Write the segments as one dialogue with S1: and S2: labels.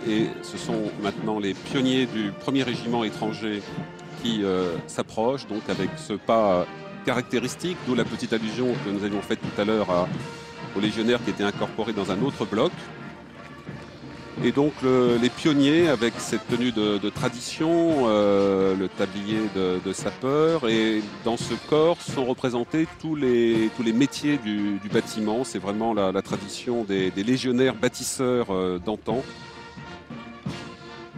S1: et ce sont maintenant les pionniers du 1er régiment étranger qui s'approchent, donc avec ce pas caractéristique, d'où la petite allusion que nous avions faite tout à l'heure aux légionnaires qui étaient incorporés dans un autre bloc. Et donc les pionniers avec cette tenue de tradition, le tablier de sapeur, et dans ce corps sont représentés tous les métiers du bâtiment. C'est vraiment la tradition des légionnaires bâtisseurs d'antan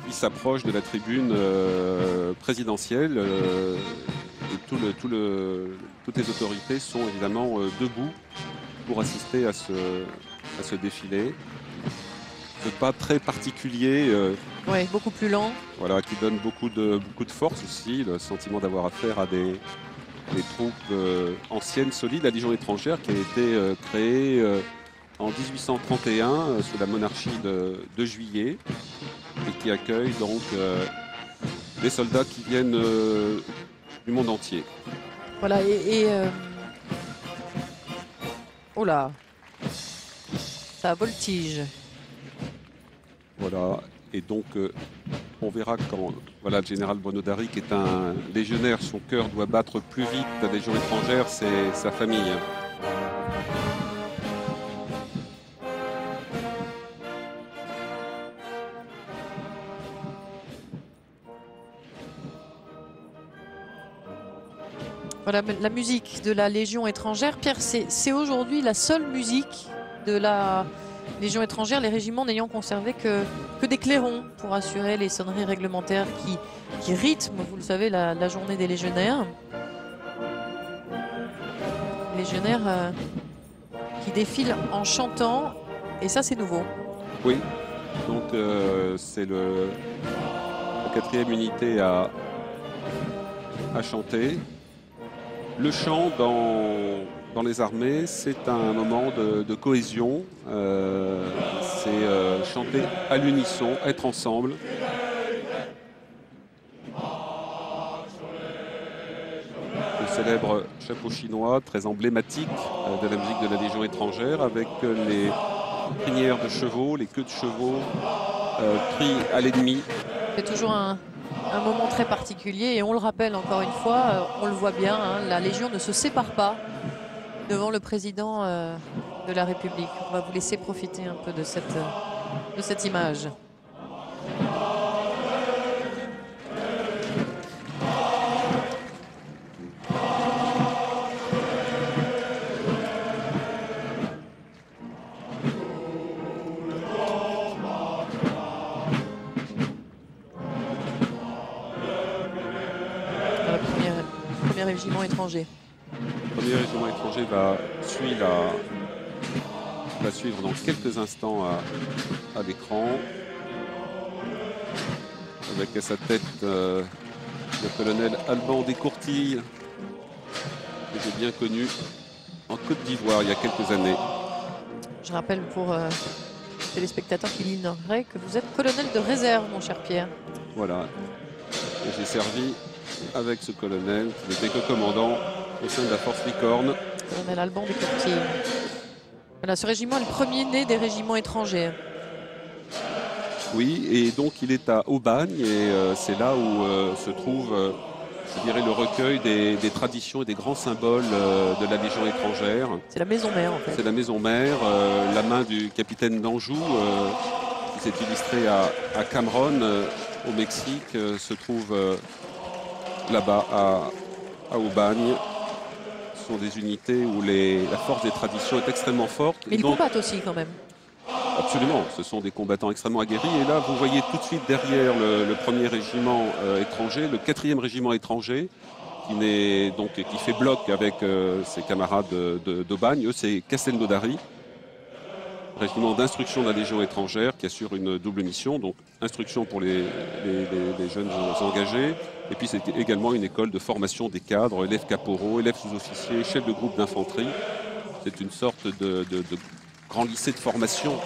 S1: qui s'approchent de la tribune présidentielle. Et toutes les autorités sont évidemment debout pour assister à ce défilé. De pas très particulier.
S2: Oui, beaucoup plus lent.
S1: Voilà, qui donne beaucoup de force aussi, le sentiment d'avoir affaire à des troupes anciennes, solides. La Légion étrangère qui a été créée en 1831 sous la monarchie de Juillet et qui accueille donc des soldats qui viennent du monde entier.
S2: Voilà, oh là, ça voltige.
S1: Voilà, et donc on verra quand le général Bonodari, qui est un légionnaire, son cœur doit battre plus vite. La Légion étrangère, c'est sa famille.
S2: Voilà, la musique de la Légion étrangère, Pierre, c'est aujourd'hui la seule musique de la Légion étrangère, les régiments n'ayant conservé que des clairons pour assurer les sonneries réglementaires qui rythment, vous le savez, la journée des légionnaires. Légionnaires qui défilent en chantant, et ça c'est nouveau.
S1: Oui, donc c'est la 4e unité à chanter. Le chant dans les armées, c'est un moment de cohésion, c'est chanter à l'unisson, être ensemble. Le célèbre chapeau chinois, très emblématique de la musique de la Légion étrangère, avec les crinières de chevaux, les queues de chevaux pris à l'ennemi.
S2: C'est toujours un moment très particulier, et on le rappelle encore une fois, on le voit bien, hein, la Légion ne se sépare pas devant le président de la République. On va vous laisser profiter un peu de cette image. Le premier régiment étranger.
S1: Le 1er régiment étranger va suivre dans quelques instants à l'écran, avec à sa tête le colonel Alban Descourtilles, que j'ai bien connu en Côte d'Ivoire il y a quelques années.
S2: Je rappelle pour les téléspectateurs qui l'ignoreraient que vous êtes colonel de réserve, mon cher Pierre.
S1: Voilà, et j'ai servi avec ce colonel qui n'était que commandant au sein de la force Licorne.
S2: Colonel Alban Descourtilles. Voilà, ce régiment est le premier né des régiments étrangers.
S1: Oui, et donc il est à Aubagne, et c'est là où se trouve, je dirais, le recueil des traditions et des grands symboles de la Légion étrangère.
S2: C'est la maison mère, en fait.
S1: C'est la maison mère, la main du capitaine d'Anjou, qui s'est illustré à Cameron, au Mexique, se trouve là-bas à Aubagne. Ce sont des unités où la force des traditions est extrêmement forte.
S2: Mais ils combattent aussi quand même.
S1: Absolument, ce sont des combattants extrêmement aguerris. Et là, vous voyez tout de suite derrière le 1er régiment étranger, le 4e régiment étranger, qui fait bloc avec ses camarades d'Aubagne. Eux, c'est Castelnaudary, régiment d'instruction de la Légion étrangère, qui assure une double mission, donc instruction pour les jeunes engagés, et puis c'est également une école de formation des cadres, élèves caporaux, élèves sous-officiers, chefs de groupe d'infanterie. C'est une sorte de grand lycée de formation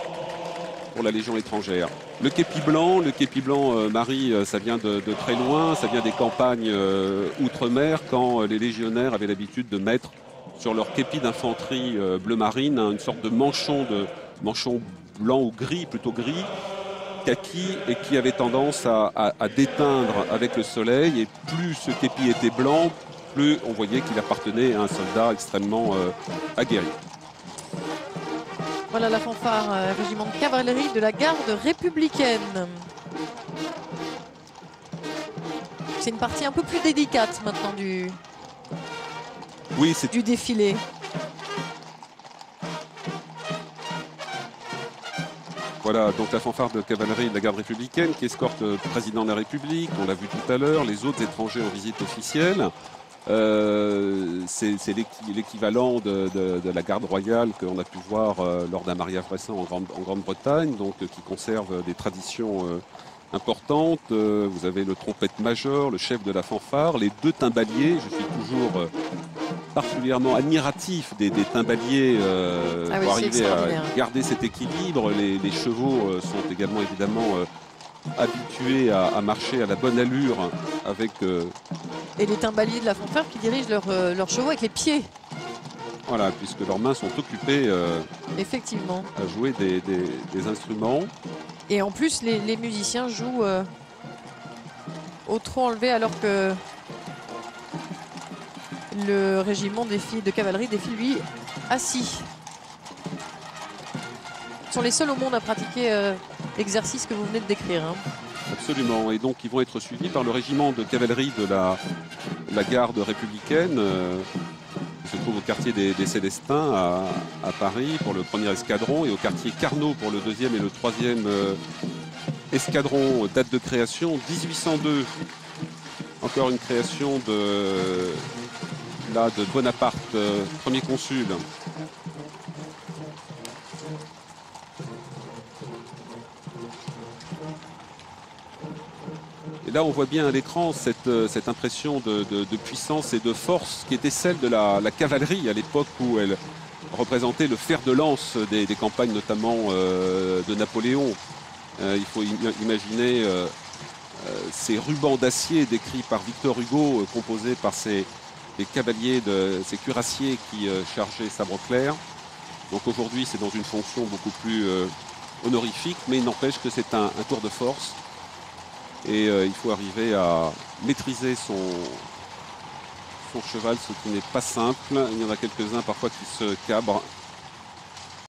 S1: pour la Légion étrangère. Le képi blanc, Marie, ça vient de très loin, ça vient des campagnes outre-mer, quand les légionnaires avaient l'habitude de mettre sur leur képi d'infanterie bleu marine une sorte de manchon blanc ou gris, plutôt gris, kaki et qui avait tendance à déteindre avec le soleil. Et plus ce képi était blanc, plus on voyait qu'il appartenait à un soldat extrêmement aguerri.
S2: Voilà la fanfare régiment de cavalerie de la garde républicaine. C'est une partie un peu plus délicate maintenant du défilé.
S1: Voilà, donc la fanfare de cavalerie de la garde républicaine qui escorte le président de la République, on l'a vu tout à l'heure, les autres étrangers en visite officielle. C'est l'équivalent de la garde royale qu'on a pu voir lors d'un mariage récent en Grande-Bretagne, donc qui conserve des traditions importantes. Vous avez le trompette-major, le chef de la fanfare, les deux timbaliers. Je suis toujours particulièrement admiratif des timbaliers pour arriver à garder cet équilibre. Les chevaux sont également évidemment habitués à marcher à la bonne allure avec...
S2: Et les timbaliers de la fanfare qui dirigent leurs chevaux avec les pieds.
S1: Voilà, puisque leurs mains sont occupées
S2: effectivement
S1: à jouer des instruments.
S2: Et en plus, les musiciens jouent au trot enlevé alors que le régiment de cavalerie défile lui assis. Ils sont les seuls au monde à pratiquer l'exercice que vous venez de décrire. Hein.
S1: Absolument, et donc ils vont être suivis par le régiment de cavalerie de la garde républicaine qui se trouve au quartier des Célestins à Paris pour le premier escadron et au quartier Carnot pour le deuxième et le troisième escadron. Date de création 1802. Encore une création de Bonaparte, premier consul. Et là, on voit bien à l'écran cette impression de puissance et de force qui était celle de la cavalerie à l'époque où elle représentait le fer de lance des campagnes, notamment de Napoléon. Il faut imaginer ces rubans d'acier décrits par Victor Hugo, composés par ces cavaliers, ces cuirassiers qui chargeaient sabre clair. Donc aujourd'hui, c'est dans une fonction beaucoup plus honorifique, mais il n'empêche que c'est un tour de force. Et il faut arriver à maîtriser son cheval, ce qui n'est pas simple. Il y en a quelques-uns parfois qui se cabrent